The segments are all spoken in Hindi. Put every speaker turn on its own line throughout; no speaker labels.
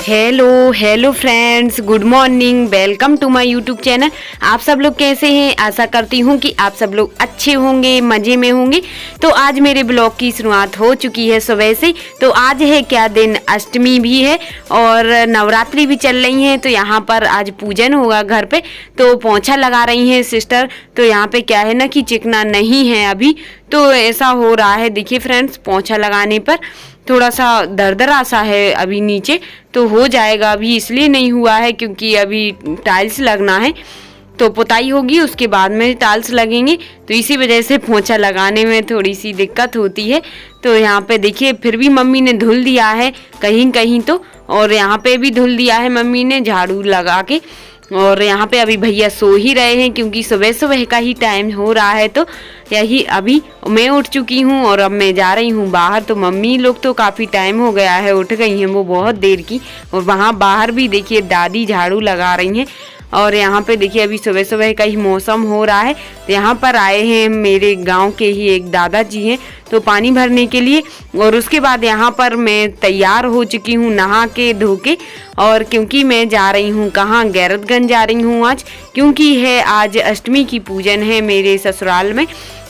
Hello friends, good morning. Welcome to my YouTube channel. आप सब लोग कैसे हैं? आशा करती हूँ कि आप सब लोग अच्छे होंगे, मज़े में होंगे। तो आज मेरे ब्लॉग की शुरुआत हो चुकी है सुबह से। तो आज है क्या दिन, अष्टमी भी है और नवरात्रि भी चल रही है। तो यहाँ पर आज पूजन होगा घर पे, तो पोंछा लगा रही हैं सिस्टर। तो यहाँ पे क्या है ना कि चिकना नहीं है अभी, तो ऐसा हो रहा है। देखिए फ्रेंड्स, पोंछा लगाने पर थोड़ा सा दरदरा सा है अभी नीचे, तो हो जाएगा। अभी इसलिए नहीं हुआ है क्योंकि अभी टाइल्स लगना है, तो पुताई होगी उसके बाद में टाइल्स लगेंगे, तो इसी वजह से पोंछा लगाने में थोड़ी सी दिक्कत होती है। तो यहाँ पे देखिए फिर भी मम्मी ने धुल दिया है कहीं कहीं तो, और यहाँ पे भी धुल दिया है मम्मी ने झाड़ू लगा के। और यहाँ पे अभी भैया सो ही रहे हैं क्योंकि सुबह सुबह का ही टाइम हो रहा है। तो यही अभी मैं उठ चुकी हूँ और अब मैं जा रही हूँ बाहर। तो मम्मी लोग तो काफ़ी टाइम हो गया है उठ गई हैं वो बहुत देर की। और वहाँ बाहर भी देखिए दादी झाड़ू लगा रही हैं। और यहाँ पे देखिए अभी सुबह सुबह का ही मौसम हो रहा है। तो यहाँ पर आए हैं मेरे गांव के ही एक दादाजी हैं, तो पानी भरने के लिए। और उसके बाद यहाँ पर मैं तैयार हो चुकी हूँ नहा के धो के। और क्योंकि मैं जा रही हूँ कहाँ, गैरतगंज जा रही हूँ आज, क्योंकि है आज अष्टमी की पूजन है मेरे ससुराल में,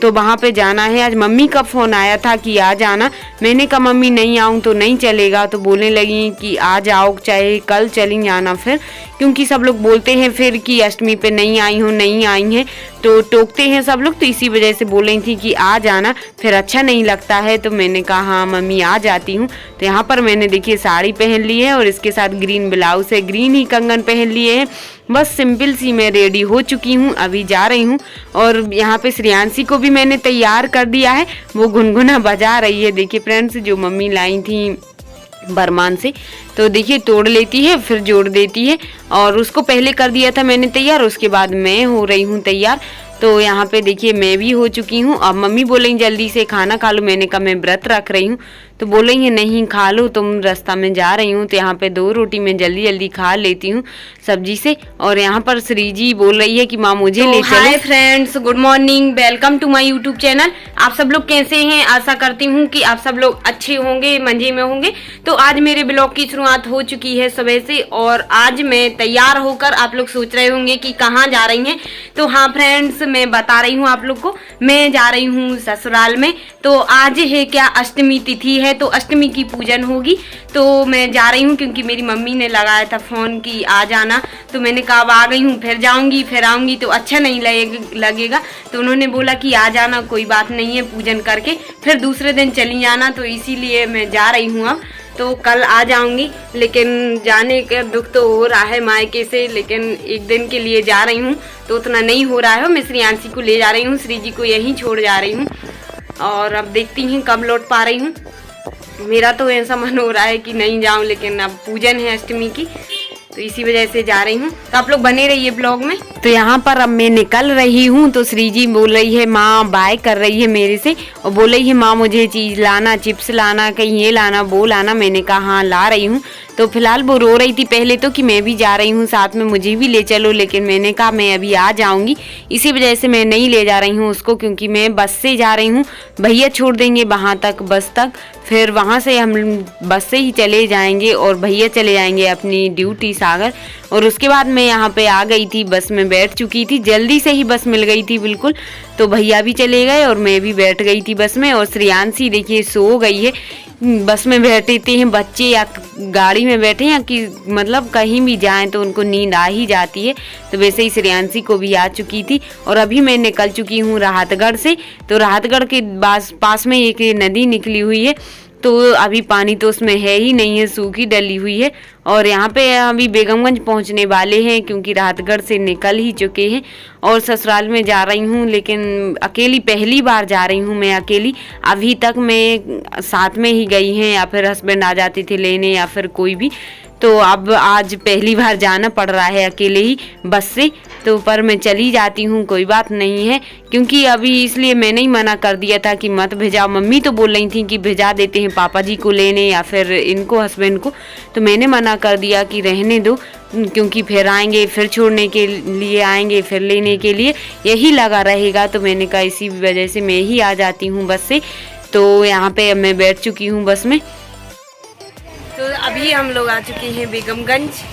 तो वहाँ पे जाना है। आज मम्मी का फ़ोन आया था कि आ जाना। मैंने कहा मम्मी नहीं आऊँ तो नहीं चलेगा, तो बोलने लगी कि आ जाओ, चाहे कल चली जाना फिर, क्योंकि सब लोग बोलते हैं फिर कि अष्टमी पे नहीं आई हो, नहीं आई हैं, तो टोकते हैं सब लोग। तो इसी वजह से बोल रही थी कि आ जाना, फिर अच्छा नहीं लगता है। तो मैंने कहा हाँ मम्मी आ जाती हूँ। तो यहाँ पर मैंने देखिए साड़ी पहन ली है और इसके साथ ग्रीन ब्लाउज है, ग्रीन ही कंगन पहन लिए हैं। बस सिंपल सी मैं रेडी हो चुकी हूँ, अभी जा रही हूँ। और यहाँ पे श्रेयांशी को भी मैंने तैयार कर दिया है, वो गुनगुना बजा रही है। देखिए फ्रेंड्स, जो मम्मी लाई थी बरमान से, तो देखिए तोड़ लेती है फिर जोड़ देती है। और उसको पहले कर दिया था मैंने तैयार, उसके बाद मैं हो रही हूँ तैयार। तो यहाँ पे देखिए मैं भी हो चुकी हूँ। अब मम्मी बोलेंगी जल्दी से खाना खा लो। मैंने कहा मैं व्रत रख रही हूँ, तो बोलेंगे नहीं खा लो, तुम रास्ता में जा रही हूँ। तो यहाँ पे 2 रोटी मैं जल्दी जल्दी खा लेती हूँ सब्जी से। और यहाँ पर श्री जी बोल रही है कि माँ मुझे ले चलो। Hi friends, good morning, welcome to my YouTube channel. आप सब लोग कैसे हैं? आशा करती हूँ कि आप सब लोग अच्छे होंगे, मजे में होंगे। तो आज मेरे ब्लॉग की शुरुआत हो चुकी है सुबह से, और आज मैं तैयार होकर, आप लोग सोच रहे होंगे कि कहाँ जा रही हैं, तो हाँ फ्रेंड्स मैं बता रही हूँ आप लोग को, मैं जा रही हूँ ससुराल में। तो आज है क्या, अष्टमी तिथि है, तो अष्टमी की पूजन होगी। तो मैं जा रही हूँ क्योंकि मेरी मम्मी ने लगाया था फ़ोन कि आ जाना, तो मैंने कहा अब आ गई हूँ, फिर जाऊँगी फिर आऊँगी तो अच्छा नहीं लगेगा। तो उन्होंने बोला कि आ जाना, कोई बात नहीं है, पूजन करके फिर दूसरे दिन चली जाना। तो इसीलिए मैं जा रही हूँ अब, तो कल आ जाऊंगी। लेकिन जाने का दुख तो हो रहा है मायके से, लेकिन एक दिन के लिए जा रही हूँ तो उतना नहीं हो रहा है। मैं श्रेयांशी को ले जा रही हूँ, श्री जी को यहीं छोड़ जा रही हूँ, और अब देखती हैं कब लौट पा रही हूँ। मेरा तो ऐसा मन हो रहा है कि नहीं जाऊँ, लेकिन अब पूजन है अष्टमी की, तो इसी वजह से जा रही हूँ। तो आप लोग बने रहिए ब्लॉग में। तो यहाँ पर अब मैं निकल रही हूँ, तो श्री जी बोल रही है, माँ बाय कर रही है मेरे से और बोल रही है माँ मुझे चीज़ लाना, चिप्स लाना, कहीं ये लाना वो लाना। मैंने कहा हाँ ला रही हूँ। तो फिलहाल वो रो रही थी पहले तो कि मैं भी जा रही हूँ साथ में, मुझे भी ले चलो, लेकिन मैंने कहा मैं अभी आ जाऊँगी। इसी वजह से मैं नहीं ले जा रही हूँ उसको, क्योंकि मैं बस से जा रही हूँ। भैया छोड़ देंगे वहाँ तक, बस तक, फिर वहाँ से हम बस से ही चले जाएंगे और भैया चले जाएंगे अपनी ड्यूटी सागर। और उसके बाद मैं यहाँ पे आ गई थी, बस में बैठ चुकी थी, जल्दी से ही बस मिल गई थी बिल्कुल। तो भैया भी चले गए और मैं भी बैठ गई थी बस में। और श्रेयांशी देखिए सो गई है। बस में बैठते हैं बच्चे या गाड़ी में बैठे या कि मतलब कहीं भी जाएं तो उनको नींद आ ही जाती है। तो वैसे ही श्रेयांशी को भी आ चुकी थी। और अभी मैं निकल चुकी हूँ राहतगढ़ से। तो राहतगढ़ के पास में एक नदी निकली हुई है, तो अभी पानी तो उसमें है ही नहीं है, सूखी डली हुई है। और यहाँ पे अभी बेगमगंज पहुँचने वाले हैं क्योंकि राहतगढ़ से निकल ही चुके हैं। और ससुराल में जा रही हूँ, लेकिन अकेली, पहली बार जा रही हूँ मैं अकेली। अभी तक मैं साथ में ही गई हैं, या फिर हस्बैंड आ जाते थे लेने या फिर कोई भी। तो अब आज पहली बार जाना पड़ रहा है अकेले ही बस से। तो पर मैं चली जाती हूँ, कोई बात नहीं है, क्योंकि अभी इसलिए मैंने ही मना कर दिया था कि मत भेजाओ। मम्मी तो बोल रही थी कि भेजा देते हैं पापा जी को लेने या फिर इनको, हस्बैंड को। तो मैंने मना कर दिया कि रहने दो, क्योंकि फिर आएंगे, फिर छोड़ने के लिए आएंगे, फिर लेने के लिए, यही लगा रहेगा। तो मैंने कहा इसी वजह से मैं ही आ जाती हूँ बस से। तो यहाँ पे मैं बैठ चुकी हूँ बस में। तो अभी हम लोग आ चुके हैं बेगमगंज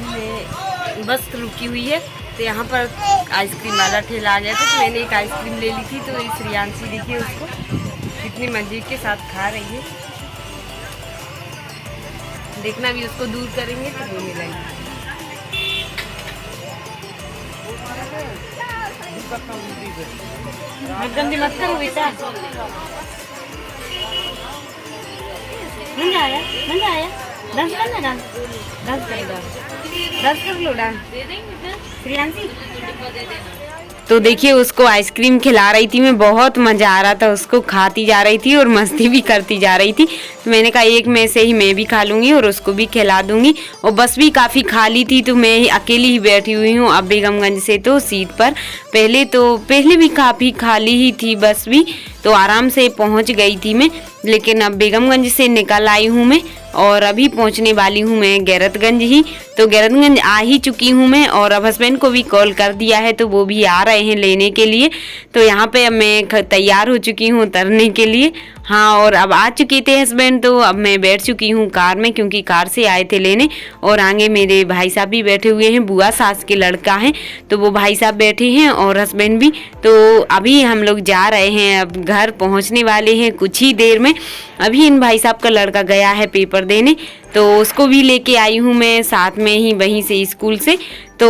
में बस रुकी हुई है। तो यहाँ पर आइसक्रीम वाला ठेला आ गया था, तो मैंने एक आइसक्रीम ले ली थी। तो इस रियांशी देखिए उसको कितनी मजे के साथ खा रही है। देखना भी उसको दूर करेंगे तो रोने लगेगी। गंदी मत करो बेटा। मंगा आया डांस करना, डांस कर लो डांस। प्रियांशी तो देखिए उसको आइसक्रीम खिला रही थी मैं, बहुत मजा आ रहा था, उसको खाती जा रही थी और मस्ती भी करती जा रही थी। तो मैंने कहा एक में से ही मैं भी खा लूंगी और उसको भी खिला दूंगी। और बस भी काफ़ी खाली थी तो मैं ही अकेली ही बैठी हुई हूँ अब बेगमगंज से तो सीट पर। पहले भी काफ़ी खाली ही थी बस भी, तो आराम से पहुँच गई थी मैं। लेकिन अब बेगमगंज से निकल आई हूँ मैं और अभी पहुंचने वाली हूँ मैं गैरतगंज ही। तो गैरतगंज आ ही चुकी हूँ मैं और अब हस्बैंड को भी कॉल कर दिया है, तो वो भी आ रहे हैं लेने के लिए। तो यहाँ पे अब मैं तैयार हो चुकी हूँ उतरने के लिए। हाँ, और अब आ चुके थे हस्बैंड, तो अब मैं बैठ चुकी हूँ कार में, क्योंकि कार से आए थे लेने। और आगे मेरे भाई साहब भी बैठे हुए हैं, बुआ सास के लड़का है, तो वो भाई साहब बैठे हैं और हस्बैंड भी। तो अभी हम लोग जा रहे हैं, अब घर पहुँचने वाले हैं कुछ ही देर में। अभी इन भाई साहब का लड़का गया है पेपर देने, तो उसको भी लेके आई हूँ मैं साथ में ही वहीं से स्कूल से। तो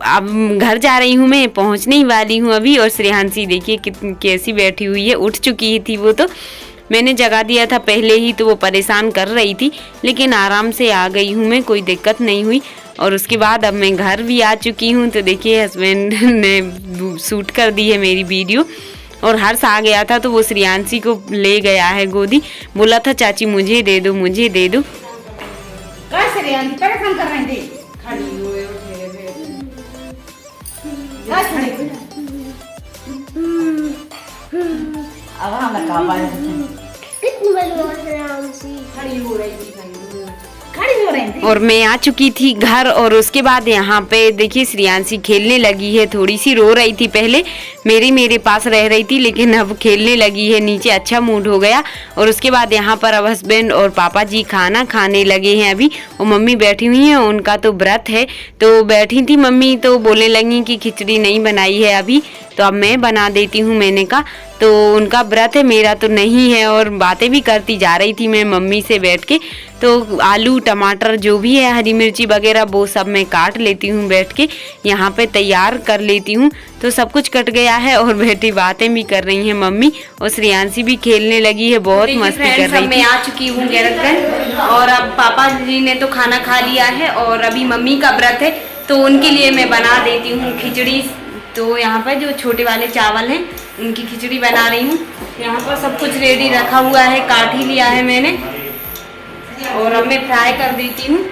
अब घर जा रही हूँ मैं, पहुँचने ही वाली हूँ अभी। और श्रेयांशी देखिए कितनी कैसी बैठी हुई है, उठ चुकी ही थी वो। तो मैंने जगा दिया था पहले ही, तो वो परेशान कर रही थी, लेकिन आराम से आ गई हूँ मैं, कोई दिक्कत नहीं हुई। और उसके बाद अब मैं घर भी आ चुकी हूँ। तो देखिए हस्बैंड ने शूट कर दी है मेरी वीडियो। और हर्ष आ गया था, तो वो श्रेयांशी को ले गया है गोदी, बोला था चाची मुझे दे दो मुझे दे दो। और मैं आ चुकी थी घर। और उसके बाद यहाँ पे देखिए श्रेयांशी खेलने लगी है, थोड़ी सी रो रही थी पहले, मेरे पास रह रही थी, लेकिन अब खेलने लगी है नीचे, अच्छा मूड हो गया। और उसके बाद यहाँ पर अब हस्बैंड और पापा जी खाना खाने लगे हैं अभी। और मम्मी बैठी हुई हैं, उनका तो व्रत है, तो बैठी थी मम्मी, तो बोलने लगी कि खिचड़ी नहीं बनाई है अभी, तो अब मैं बना देती हूँ। मैंने कहा तो उनका व्रत है, मेरा तो नहीं है। और बातें भी करती जा रही थी मैं मम्मी से बैठ के। तो आलू टमाटर जो भी है, हरी मिर्ची वगैरह, वो सब मैं काट लेती हूँ बैठ के, यहाँ पे तैयार कर लेती हूँ। तो सब कुछ कट गया है और बैठी बातें भी कर रही हैं मम्मी। और श्रेयांशी भी खेलने लगी है, बहुत मस्ती कर रही है। मैं आ चुकी हूँ गैरतगंज और अब पापा जी ने तो खाना खा लिया है और अभी मम्मी का व्रत है, तो उनके लिए मैं बना देती हूँ खिचड़ी। तो यहाँ पर जो छोटे वाले चावल हैं उनकी खिचड़ी बना रही हूँ। यहाँ पर सब कुछ रेडी रखा हुआ है, काट ही लिया है मैंने, और अब मैं फ्राई कर देती हूँ।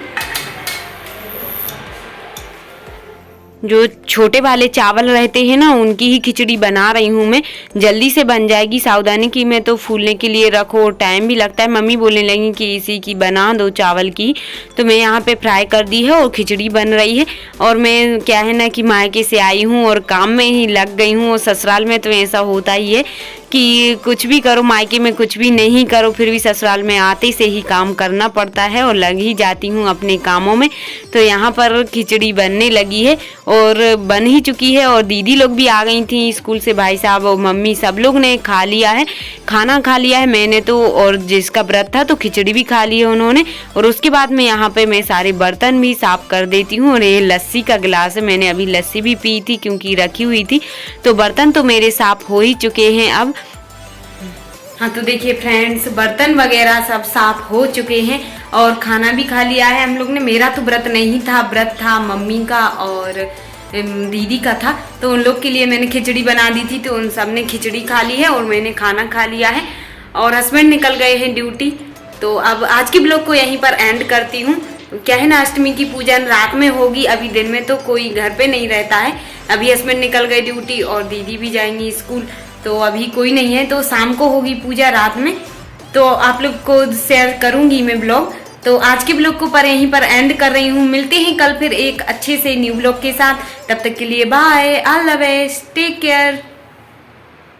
जो छोटे वाले चावल रहते हैं ना, उनकी ही खिचड़ी बना रही हूँ मैं, जल्दी से बन जाएगी। सावधानी की मैं तो फूलने के लिए रखो, टाइम भी लगता है। मम्मी बोलने लगी कि इसी की बना दो चावल की, तो मैं यहाँ पे फ्राई कर दी है और खिचड़ी बन रही है। और मैं क्या है ना कि मायके से आई हूँ और काम में ही लग गई हूँ। और ससुराल में तो ऐसा होता ही है कि कुछ भी करो, मायके में कुछ भी नहीं करो, फिर भी ससुराल में आते से ही काम करना पड़ता है और लग ही जाती हूँ अपने कामों में। तो यहाँ पर खिचड़ी बनने लगी है और बन ही चुकी है। और दीदी लोग भी आ गई थी स्कूल से, भाई साहब और मम्मी सब लोग ने खा लिया है, खाना खा लिया है मैंने तो। और जिसका व्रत था तो खिचड़ी भी खा ली है उन्होंने। और उसके बाद में यहाँ पे मैं सारे बर्तन भी साफ कर देती हूँ। और ये लस्सी का गिलास है, मैंने अभी लस्सी भी पी थी क्योंकि रखी हुई थी। तो बर्तन तो मेरे साफ हो ही चुके हैं अब। हाँ, तो देखिए फ्रेंड्स, बर्तन वगैरह सब साफ हो चुके हैं और खाना भी खा लिया है हम लोग ने। मेरा तो व्रत नहीं था, व्रत था मम्मी का और दीदी का था, तो उन लोग के लिए मैंने खिचड़ी बना दी थी। तो उन सब ने खिचड़ी खा ली है और मैंने खाना खा लिया है। और हस्बैंड निकल गए हैं ड्यूटी। तो अब आज के ब्लॉग को यहीं पर एंड करती हूँ। क्या है ना, अष्टमी की पूजन रात में होगी, अभी दिन में तो कोई घर पे नहीं रहता है। अभी हस्बैंड निकल गए ड्यूटी और दीदी भी जाएंगी स्कूल, तो अभी कोई नहीं है। तो शाम को होगी पूजा रात में, तो आप लोग को शेयर करूंगी मैं ब्लॉग। तो आज के ब्लॉग को पर यहीं पर एंड कर रही हूँ। मिलते हैं कल फिर एक अच्छे से न्यू ब्लॉग के साथ। तब तक के लिए bye, all the best, take care.